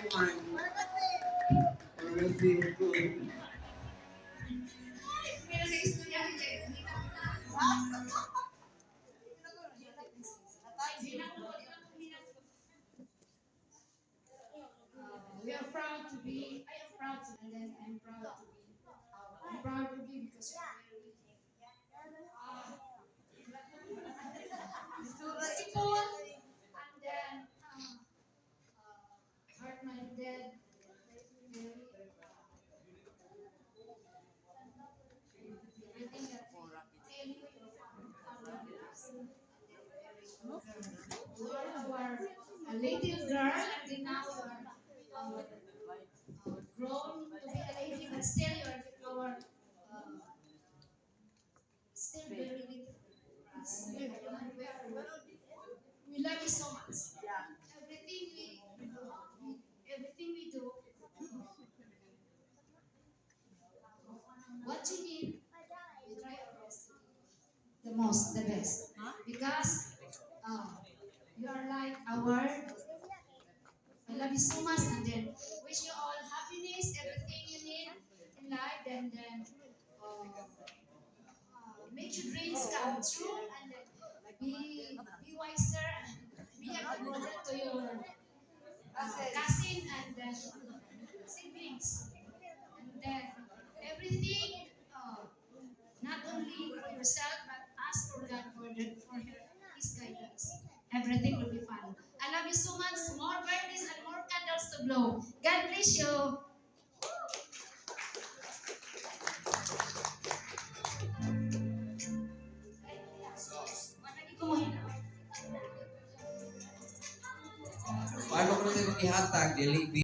kumain. Para see ko. We are proud to be, I am proud to, and then I'm proud to be, I'm proud to be because you are very people, and then heart-minded, very, everything that we feel, you are our little girl, and then now you are grown to be a lady, but still you are our still very little. We love you so much. Everything we do, what you need, we try our best to do the most, the best, because uh, you are like our. I love you so much, and then wish you all happiness, everything you need in life, and then make your dreams come true, and then be wiser, and be a good brother to your cousin and then siblings, and then everything, not only for yourself but ask for God for His guidance. Everything will be fine. I love you so much. More birthdays and more candles to blow. God bless you. Paano ko na ihatag, dili